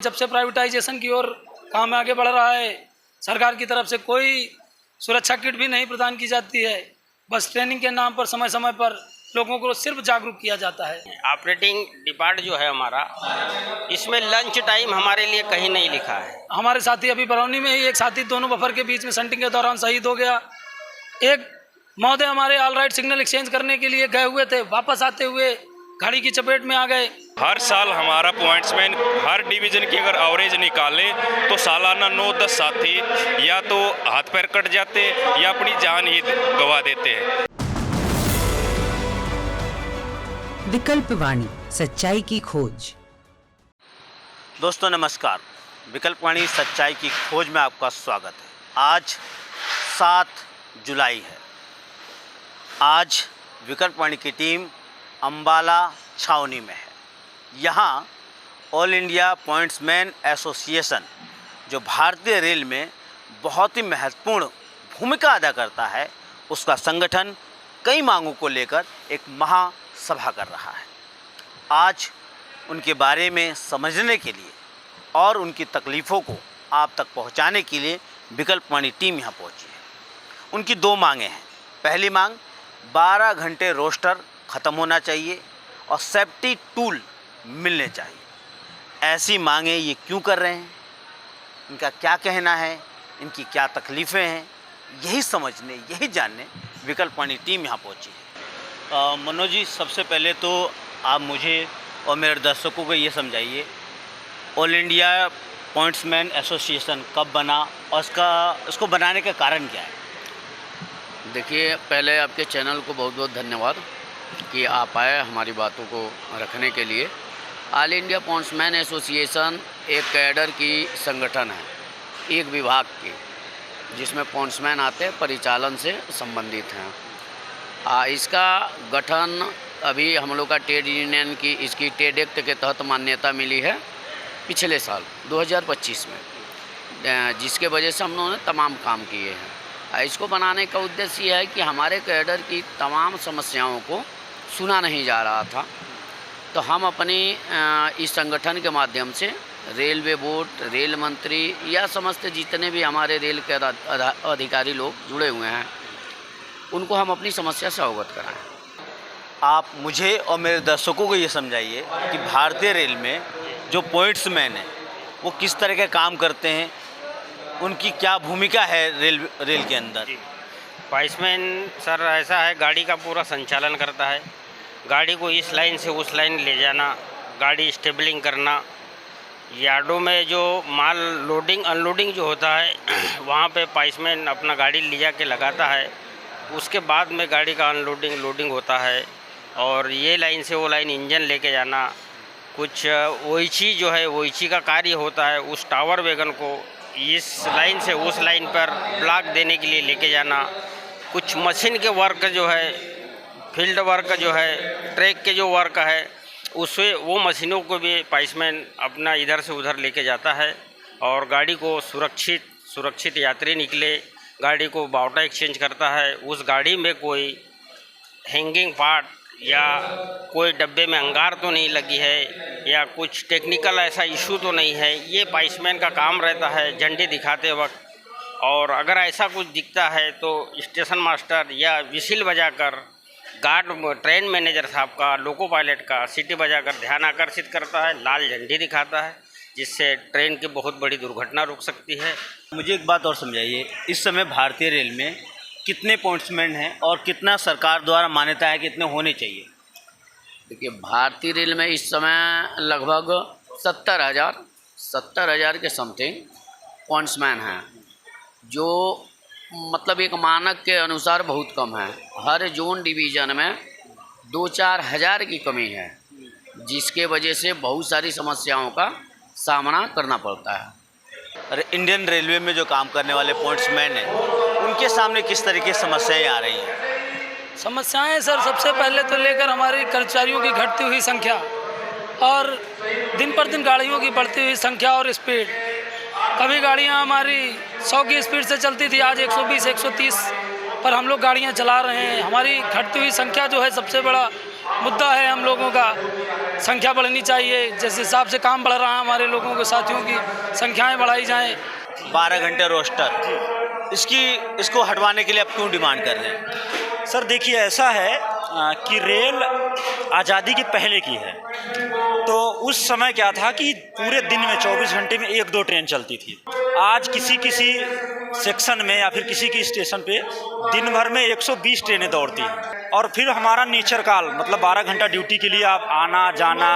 जब से प्राइवेटाइजेशन की ओर काम आगे बढ़ रहा है, सरकार की तरफ से कोई सुरक्षा किट भी नहीं प्रदान की जाती है। बस ट्रेनिंग के नाम पर समय समय पर लोगों को सिर्फ जागरूक किया जाता है। ऑपरेटिंग डिपार्ट जो है हमारा, इसमें लंच टाइम हमारे लिए कहीं नहीं लिखा है। हमारे साथी अभी बरौनी में ही एक साथी दोनों बफर के बीच में संटिंग के दौरान शहीद हो गया। एक महोदय हमारे ऑल राइट सिग्नल एक्सचेंज करने के लिए गए हुए थे, वापस आते हुए गाड़ी की चपेट में आ गए। हर साल हमारा पॉइंट्समैन हर डिवीज़न की अगर एवरेज निकाले तो सालाना 9-10 साथी या तो हाथ पैर कट जाते या अपनी जान ही गंवा देते हैं। विकल्प वाणी, सच्चाई की खोज। दोस्तों नमस्कार, विकल्प वाणी सच्चाई की खोज में आपका स्वागत है। आज 7 जुलाई है। आज विकल्प वाणी की टीम अंबाला छावनी में है। यहाँ ऑल इंडिया पॉइंट्समैन एसोसिएशन जो भारतीय रेल में बहुत ही महत्वपूर्ण भूमिका अदा करता है, उसका संगठन कई मांगों को लेकर एक महासभा कर रहा है। आज उनके बारे में समझने के लिए और उनकी तकलीफ़ों को आप तक पहुंचाने के लिए विकल्प वाणी टीम यहाँ पहुंची है। उनकी 2 मांगें हैं। पहली मांग 12 घंटे रोस्टर ख़त्म होना चाहिए और सेफ्टी टूल मिलने चाहिए। ऐसी मांगें ये क्यों कर रहे हैं, इनका क्या कहना है, इनकी क्या तकलीफ़ें हैं, यही समझने, यही जानने विकल्प वाणी टीम यहाँ पहुंची है। मनोज जी, सबसे पहले तो आप मुझे और मेरे दर्शकों को ये समझाइए, ऑल इंडिया पॉइंट्समैन एसोसिएशन कब बना और उसको बनाने का कारण क्या है? देखिए, पहले आपके चैनल को बहुत बहुत धन्यवाद कि आप आए हमारी बातों को रखने के लिए। ऑल इंडिया पॉइंट्समैन एसोसिएशन एक कैडर की संगठन है, एक विभाग की, जिसमें पॉइंट्समैन आते हैं, परिचालन से संबंधित हैं। इसका गठन अभी हम लोग का ट्रेड यूनियन की इसकी ट्रेड एक्ट के तहत मान्यता मिली है पिछले साल 2025 में, जिसके वजह से हम लोगों ने तमाम काम किए हैं। इसको बनाने का उद्देश्य ये है कि हमारे कैडर की तमाम समस्याओं को सुना नहीं जा रहा था, तो हम अपनी इस संगठन के माध्यम से रेलवे बोर्ड, रेल मंत्री या समस्त जितने भी हमारे रेल के अधिकारी लोग जुड़े हुए हैं, उनको हम अपनी समस्या से अवगत कराएं। आप मुझे और मेरे दर्शकों को ये समझाइए कि भारतीय रेल में जो पॉइंट्समैन हैं वो किस तरह के काम करते हैं, उनकी क्या भूमिका है रेल के अंदर? पॉइंट्समैन सर ऐसा है, गाड़ी का पूरा संचालन करता है। गाड़ी को इस लाइन से उस लाइन ले जाना, गाड़ी स्टेबलिंग करना, यार्डों में जो माल लोडिंग अनलोडिंग जो होता है वहाँ पे पॉइंट्समैन अपना गाड़ी ले जा के लगाता है। उसके बाद में गाड़ी का अनलोडिंग लोडिंग होता है और ये लाइन से वो लाइन इंजन लेके जाना। कुछ ओइची जो है, ओइची का कार्य होता है, उस टावर वैगन को इस लाइन से उस लाइन पर ब्लॉक देने के लिए लेके जाना। कुछ मशीन के वर्क जो है, फील्ड वर्क जो है, ट्रैक के जो वर्क है, उससे वो मशीनों को भी पॉइंट्समैन अपना इधर से उधर लेके जाता है और गाड़ी को सुरक्षित यात्री निकले, गाड़ी को बावटा एक्सचेंज करता है। उस गाड़ी में कोई हैंगिंग पार्ट या कोई डब्बे में अंगार तो नहीं लगी है या कुछ टेक्निकल ऐसा इशू तो नहीं है, ये पॉइंट्समैन का काम रहता है झंडी दिखाते वक्त। और अगर ऐसा कुछ दिखता है तो स्टेशन मास्टर या विसिल बजाकर गार्ड, ट्रेन मैनेजर साहब का, लोको पायलट का सीटी बजाकर ध्यान आकर्षित करता है, लाल झंडी दिखाता है, जिससे ट्रेन की बहुत बड़ी दुर्घटना रुक सकती है। मुझे एक बात और समझाइए, इस समय भारतीय रेल में कितने पॉइंट्समैन हैं और कितना सरकार द्वारा मान्यता है कि इतने होने चाहिए? देखिए, भारतीय रेल में इस समय लगभग 70,000 के समथिंग पॉइंट्समैन हैं, जो मतलब एक मानक के अनुसार बहुत कम है। हर जोन डिवीज़न में 2-4 हज़ार की कमी है, जिसके वजह से बहुत सारी समस्याओं का सामना करना पड़ता है। और इंडियन रेलवे में जो काम करने वाले पॉइंट्समैन हैं, उनके सामने किस तरह की समस्याएं आ रही हैं? समस्याएं सर, सबसे पहले तो लेकर हमारी कर्मचारियों की घटती हुई संख्या और दिन पर दिन गाड़ियों की बढ़ती हुई संख्या और स्पीड। कभी गाड़ियां हमारी 100 की स्पीड से चलती थी, आज 120, 130 पर हम लोग गाड़ियां चला रहे हैं। हमारी घटती हुई संख्या जो है सबसे बड़ा मुद्दा है हम लोगों का। संख्या बढ़नी चाहिए। जिस हिसाब से काम बढ़ रहा है हमारे लोगों के साथियों की संख्याएं बढ़ाई जाएं। 12 घंटे रोस्टर, इसको हटवाने के लिए आप क्यों डिमांड कर रहे हैं? सर देखिए, ऐसा है कि रेल आज़ादी के पहले की है, तो उस समय क्या था कि पूरे दिन में 24 घंटे में 1-2 ट्रेन चलती थी। आज किसी सेक्शन में या फिर किसी स्टेशन पे दिन भर में 120 ट्रेनें दौड़ती हैं। और फिर हमारा नेचर काल मतलब 12 घंटा ड्यूटी के लिए आप आना जाना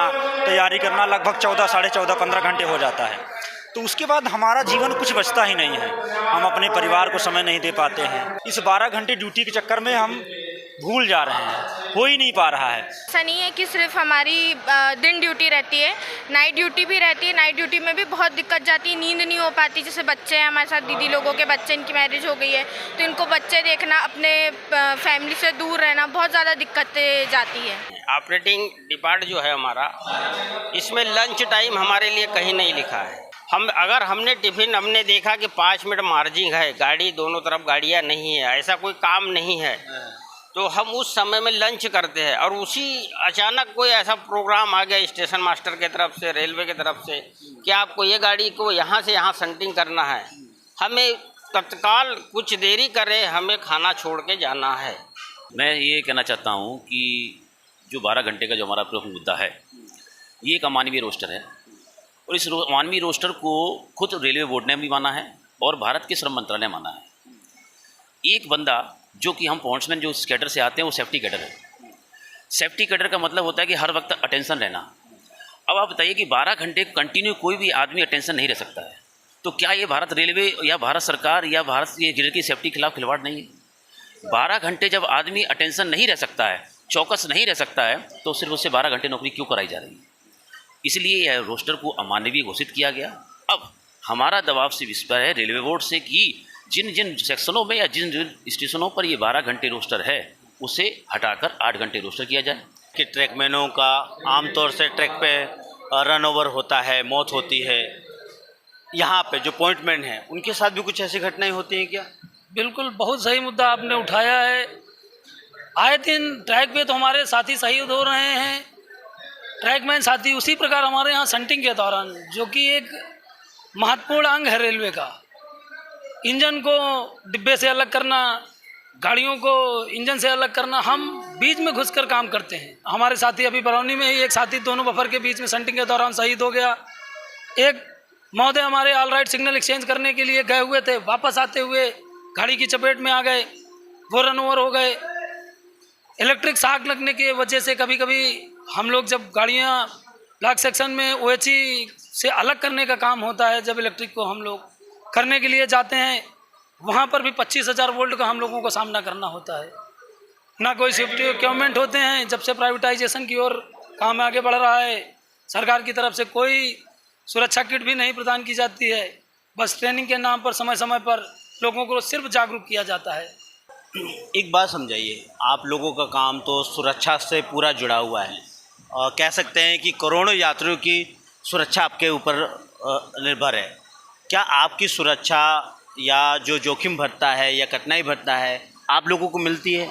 तैयारी करना लगभग 14, साढ़े 14, 15 घंटे हो जाता है। तो उसके बाद हमारा जीवन कुछ बचता ही नहीं है, हम अपने परिवार को समय नहीं दे पाते हैं। इस 12 घंटे ड्यूटी के चक्कर में हम भूल जा रहे हैं, हो ही नहीं पा रहा है। ऐसा नहीं है कि सिर्फ हमारी दिन ड्यूटी रहती है, नाइट ड्यूटी भी रहती है। नाइट ड्यूटी में भी बहुत दिक्कत जाती है, नींद नहीं हो पाती। जैसे बच्चे हैं हमारे साथ, दीदी लोगों के बच्चे, इनकी मैरिज हो गई है, तो इनको बच्चे देखना, अपने फैमिली से दूर रहना, बहुत ज़्यादा दिक्कतें जाती है। ऑपरेटिंग डिपार्ट जो है हमारा, इसमें लंच टाइम हमारे लिए कहीं नहीं लिखा है। हमने टिफ़िन हमने देखा कि 5 मिनट मार्जिंग है, गाड़ी दोनों तरफ गाड़ियाँ नहीं है, ऐसा कोई काम नहीं है, तो हम उस समय में लंच करते हैं। और उसी अचानक कोई ऐसा प्रोग्राम आ गया स्टेशन मास्टर के तरफ से, रेलवे की तरफ से, कि आपको ये गाड़ी को यहाँ से यहाँ सेंटिंग करना है, हमें तत्काल कुछ देरी करे, हमें खाना छोड़ के जाना है। मैं ये कहना चाहता हूँ कि जो 12 घंटे का जो हमारा प्रमुख मुद्दा है, ये एक अमानवीय रोस्टर है, और इस अमानवीय रोस्टर को खुद रेलवे बोर्ड ने भी माना है और भारत के श्रम मंत्रालय ने माना है। एक बंदा जो कि हम पॉइंट्समैन जो इस कैडर से आते हैं वो सेफ्टी कैडर है। सेफ्टी कैडर का मतलब होता है कि हर वक्त अटेंशन रहना। अब आप बताइए कि 12 घंटे कंटिन्यू कोई भी आदमी अटेंशन नहीं रह सकता है, तो क्या ये भारत रेलवे या भारत सरकार या भारत रेल की सेफ्टी के खिलाफ खिलवाड़ नहीं है? 12 घंटे जब आदमी अटेंशन नहीं रह सकता है, चौकस नहीं रह सकता है, तो सिर्फ उससे 12 घंटे नौकरी क्यों कराई जा रही है? इसलिए यह रोस्टर को अमानवीय घोषित किया गया। अब हमारा दबाव से विस्तार है रेलवे बोर्ड से कि जिन सेक्शनों में या जिन स्टेशनों पर ये 12 घंटे रोस्टर है, उसे हटाकर 8 घंटे रोस्टर किया जाए। कि ट्रैकमैनों का आमतौर से ट्रैक पे रन ओवर होता है, मौत होती है, यहाँ पे जो पॉइंटमैन हैं उनके साथ भी कुछ ऐसी घटनाएं होती हैं क्या? बिल्कुल, बहुत सही मुद्दा आपने उठाया है। आए दिन ट्रैक पे तो हमारे साथी शहीद हो रहे हैं, ट्रैकमैन साथी। उसी प्रकार हमारे यहाँ संटिंग के दौरान, जो कि एक महत्वपूर्ण अंग है रेलवे का, इंजन को डिब्बे से अलग करना, गाड़ियों को इंजन से अलग करना, हम बीच में घुसकर काम करते हैं। हमारे साथी अभी बरौनी में ही एक साथी दोनों बफर के बीच में संटिंग के दौरान शहीद हो गया। एक महोदय हमारे ऑल राइट सिग्नल एक्सचेंज करने के लिए गए हुए थे, वापस आते हुए गाड़ी की चपेट में आ गए, वो रन ओवर हो गए। इलेक्ट्रिक शॉक लगने की वजह से कभी कभी हम लोग जब गाड़ियाँ ब्लॉक सेक्शन में OHE से अलग करने का काम होता है, जब इलेक्ट्रिक को हम लोग करने के लिए जाते हैं, वहाँ पर भी 25,000 वोल्ट का हम लोगों को सामना करना होता है। ना कोई सेफ्टी इक्विपमेंट होते हैं। जब से प्राइवेटाइजेशन की ओर काम आगे बढ़ रहा है, सरकार की तरफ से कोई सुरक्षा किट भी नहीं प्रदान की जाती है। बस ट्रेनिंग के नाम पर समय समय पर लोगों को सिर्फ जागरूक किया जाता है। एक बात समझाइए, आप लोगों का काम तो सुरक्षा से पूरा जुड़ा हुआ है, और कह सकते हैं कि करोड़ों यात्रियों की सुरक्षा आपके ऊपर निर्भर है। क्या आपकी सुरक्षा या जो जोखिम भरता है या कठिनाई भरता है आप लोगों को मिलती है?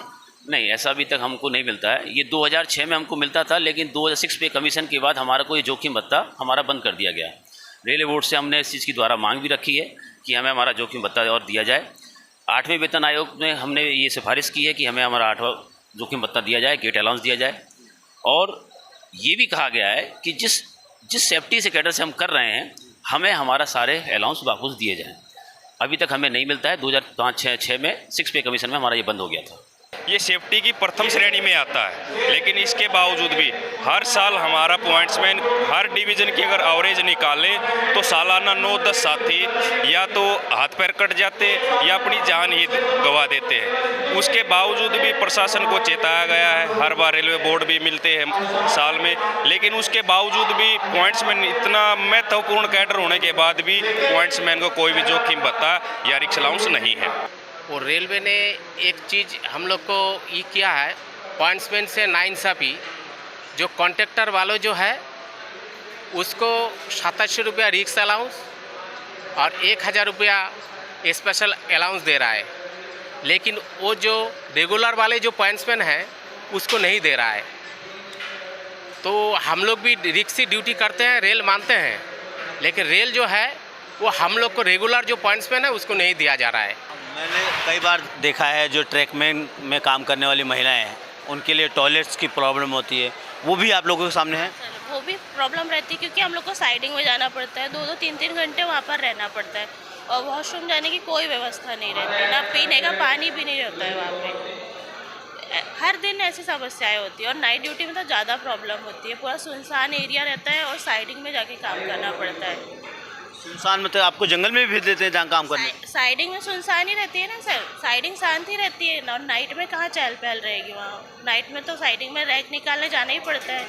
नहीं, ऐसा अभी तक हमको नहीं मिलता है। ये 2006 में हमको मिलता था, लेकिन 2006 पे कमीशन के बाद हमारा कोई जोखिम भत्ता हमारा बंद कर दिया गया। रेलवे बोर्ड से हमने इस चीज़ की द्वारा मांग भी रखी है कि हमें हमारा जोखिम भत्ता और दिया जाए। 8वें वेतन आयोग में हमने ये सिफारिश की है कि हमें हमारा 8वां जोखिम भत्ता दिया जाए, गेट अलाउंस दिया जाए। और ये भी कहा गया है कि जिस सेफ्टी से कैडर से हम कर रहे हैं, हमें हमारा सारे अलाउंस वापस दिए जाएँ। अभी तक हमें नहीं मिलता है। 2005-6 में 6 पे कमीशन में हमारा ये बंद हो गया था। ये सेफ्टी की प्रथम श्रेणी में आता है, लेकिन इसके बावजूद भी हर साल हमारा पॉइंट्समैन हर डिवीज़न की अगर एवरेज निकाले तो सालाना 9-10 साथी या तो हाथ पैर कट जाते या अपनी जान ही गंवा देते हैं। उसके बावजूद भी प्रशासन को चेताया गया है, हर बार रेलवे बोर्ड भी मिलते हैं साल में, लेकिन उसके बावजूद भी पॉइंट्समैन इतना महत्वपूर्ण कैडर होने के बाद भी पॉइंट्समैन को कोई भी जोखिम भत्ता या रिक्स अलाउंस नहीं है। और रेलवे ने एक चीज़ हम लोग को ये किया है, पॉइंट्समैन से नाइंसाफ़ी, जो कॉन्ट्रैक्टर वालों जो है उसको 2700 रुपया रिक्स अलाउंस और 1000 रुपया स्पेशल अलाउंस दे रहा है, लेकिन वो जो रेगुलर वाले जो पॉइंट्समैन हैं उसको नहीं दे रहा है। तो हम लोग भी रिक्सी ड्यूटी करते हैं, रेल मानते हैं, लेकिन रेल जो है वो हम लोग को रेगुलर जो पॉइंट्समैन है उसको नहीं दिया जा रहा है। मैंने कई बार देखा है जो ट्रैकमैन में काम करने वाली महिलाएं हैं उनके लिए टॉयलेट्स की प्रॉब्लम होती है, वो भी आप लोगों के सामने है? वो भी प्रॉब्लम रहती है क्योंकि हम लोग को साइडिंग में जाना पड़ता है, 2-2 3-3 घंटे वहाँ पर रहना पड़ता है और वॉशरूम जाने की कोई व्यवस्था नहीं रहती, ना पीने का पानी भी नहीं रहता है वहाँ पे। हर दिन ऐसी समस्याएं होती है और नाइट ड्यूटी में तो ज़्यादा प्रॉब्लम होती है। पूरा सुनसान एरिया रहता है और साइडिंग में जाके काम करना पड़ता है। सुनसान में तो आपको जंगल में भी भेज देते हैं जहाँ काम करने? साइडिंग में सुनसान ही रहती है ना सर, साइडिंग शांत ही रहती है और नाइट में कहाँ चहल पहल रहेगी वहाँ। नाइट में तो साइडिंग में रैक निकालने जाना ही पड़ता है।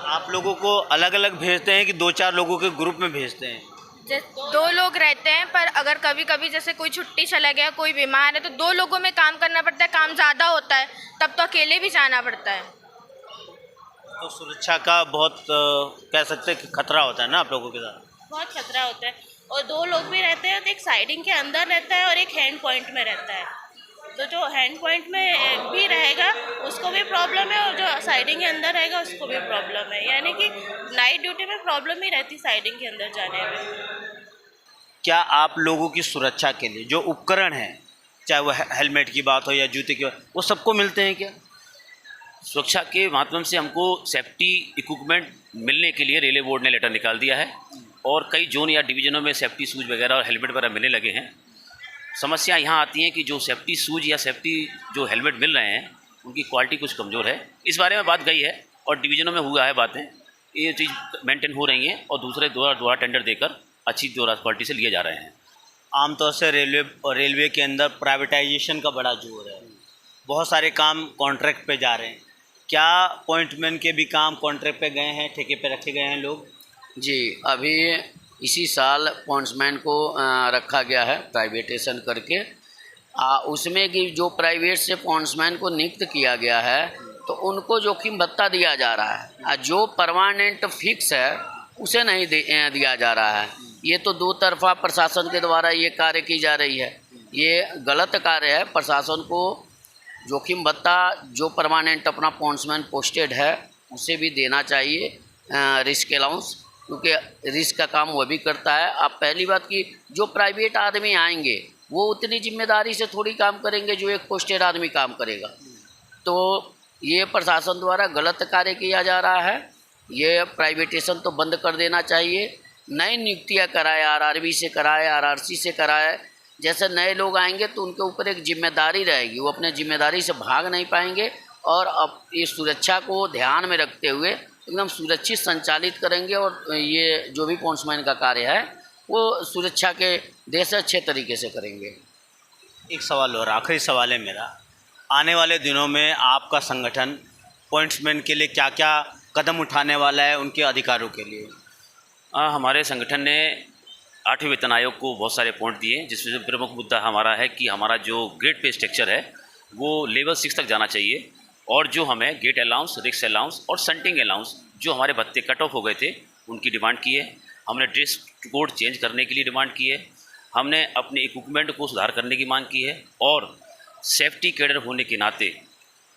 आप लोगों को अलग अलग भेजते हैं कि 2-4 लोगों के ग्रुप में भेजते हैं? 2 लोग रहते हैं, पर अगर कभी कभी जैसे कोई छुट्टी चला गया, कोई बीमार है तो 2 लोगों में काम करना पड़ता है, काम ज़्यादा होता है तब तो अकेले भी जाना पड़ता है। तो सुरक्षा का बहुत कह सकते हैं कि खतरा होता है ना आप लोगों के साथ? बहुत खतरा होता है और 2 लोग भी रहते हैं, तो एक साइडिंग के अंदर रहता है और एक हैंड पॉइंट में रहता है। तो जो हैंड पॉइंट में भी रहेगा उसको भी प्रॉब्लम है और जो साइडिंग के अंदर रहेगा उसको भी प्रॉब्लम है, यानी कि नाइट ड्यूटी में प्रॉब्लम ही रहती साइडिंग के अंदर जाने में। क्या आप लोगों की सुरक्षा के लिए जो उपकरण हैं, चाहे वो हेलमेट की बात हो या जूते की बात, वो सबको मिलते हैं क्या? सुरक्षा के माध्यम से हमको सेफ्टी इक्विपमेंट मिलने के लिए रेलवे बोर्ड ने लेटर निकाल दिया है और कई जोन या डिवीजनों में सेफ्टी शूज वगैरह और हेलमेट वगैरह मिलने लगे हैं। समस्या यहाँ आती है कि जो सेफ्टी शूज या सेफ्टी जो हेलमेट मिल रहे हैं उनकी क्वालिटी कुछ कमज़ोर है। इस बारे में बात गई है और डिवीजनों में हुआ है बातें, ये चीज़ मेंटेन हो रही हैं और दूसरे दोबारा टेंडर देकर अच्छी क्वालिटी से लिए जा रहे हैं। आमतौर से रेलवे के अंदर प्राइवेटाइजेशन का बड़ा जोर है, बहुत सारे काम कॉन्ट्रैक्ट पे जा रहे हैं। क्या पॉइंटमैन के भी काम कॉन्ट्रैक्ट पे गए हैं, ठेके पे रखे गए हैं लोग? जी, अभी इसी साल पॉइंट्समैन को रखा गया है प्राइवेटेशन करके। उसमें कि जो प्राइवेट से पॉइंट्समैन को नियुक्त किया गया है तो उनको जोखिम भत्ता दिया जा रहा है, जो परमानेंट फिक्स है उसे नहीं दिया जा रहा है। ये तो 2 तरफा प्रशासन के द्वारा ये कार्य की जा रही है, ये गलत कार्य है। प्रशासन को जोखिम भत्ता जो परमानेंट अपना पॉइंट्समैन पोस्टेड है उसे भी देना चाहिए, रिस्क अलाउंस, क्योंकि रिस्क का काम वो भी करता है। अब पहली बात कि जो प्राइवेट आदमी आएंगे वो उतनी जिम्मेदारी से थोड़ी काम करेंगे जो एक पोस्टेड आदमी काम करेगा। तो ये प्रशासन द्वारा गलत कार्य किया जा रहा है, ये प्राइवेटेशन तो बंद कर देना चाहिए। नई नियुक्तियाँ कराए, आरआरबी से कराए, आरआरसी से कराए। जैसे नए लोग आएंगे तो उनके ऊपर एक जिम्मेदारी रहेगी, वो अपने जिम्मेदारी से भाग नहीं पाएंगे और अब ये सुरक्षा को ध्यान में रखते हुए एकदम सुरक्षित संचालित करेंगे और ये जो भी पॉइंट्समैन का कार्य है वो सुरक्षा के देश से अच्छे तरीके से करेंगे। एक सवाल और आखिरी सवाल है मेरा, आने वाले दिनों में आपका संगठन पॉइंट्समैन के लिए क्या क्या कदम उठाने वाला है उनके अधिकारों के लिए? हमारे संगठन ने 8वें वेतन आयोग को बहुत सारे पॉइंट दिए, जिसमें से प्रमुख मुद्दा हमारा है कि हमारा जो ग्रेड पे स्ट्रक्चर है वो लेवल 6 तक जाना चाहिए और जो हमें गेट अलाउंस, रिक्स अलाउंस और संटिंग अलाउंस जो हमारे भत्ते कट ऑफ हो गए थे उनकी डिमांड की है। हमने ड्रेस कोड चेंज करने के लिए डिमांड की है, हमने अपने इक्विपमेंट को सुधार करने की मांग की है और सेफ्टी कैडर होने के नाते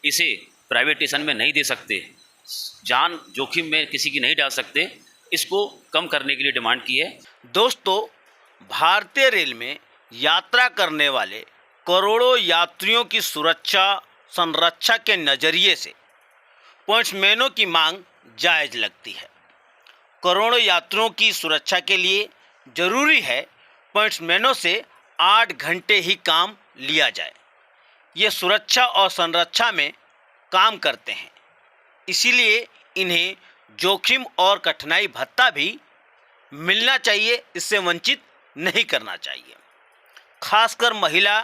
इसे प्राइवेटेशन में नहीं दे सकते, जान जोखिम में किसी की नहीं डाल सकते, इसको कम करने के लिए डिमांड की है। दोस्तों, भारतीय रेल में यात्रा करने वाले करोड़ों यात्रियों की सुरक्षा संरक्षा के नज़रिए से पॉइंट्समैनों की मांग जायज़ लगती है। करोड़ों यात्रियों की सुरक्षा के लिए ज़रूरी है पॉइंट्समैनों से 8 घंटे ही काम लिया जाए। ये सुरक्षा और संरक्षा में काम करते हैं, इसीलिए इन्हें जोखिम और कठिनाई भत्ता भी मिलना चाहिए, इससे वंचित नहीं करना चाहिए। खासकर महिला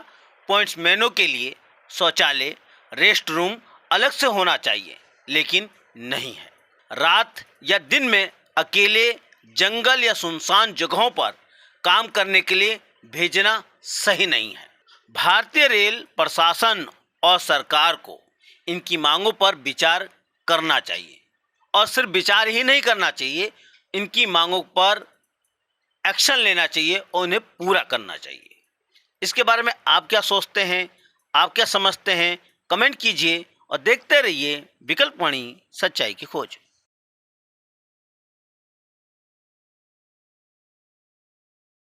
पॉइंट्समैनों के लिए शौचालय, रेस्ट रूम अलग से होना चाहिए, लेकिन नहीं है। रात या दिन में अकेले जंगल या सुनसान जगहों पर काम करने के लिए भेजना सही नहीं है। भारतीय रेल प्रशासन और सरकार को इनकी मांगों पर विचार करना चाहिए और सिर्फ विचार ही नहीं करना चाहिए, इनकी मांगों पर एक्शन लेना चाहिए और उन्हें पूरा करना चाहिए। इसके बारे में आप क्या सोचते हैं, आप क्या समझते हैं, कमेंट कीजिए और देखते रहिए विकल्पवाणी सच्चाई की खोज।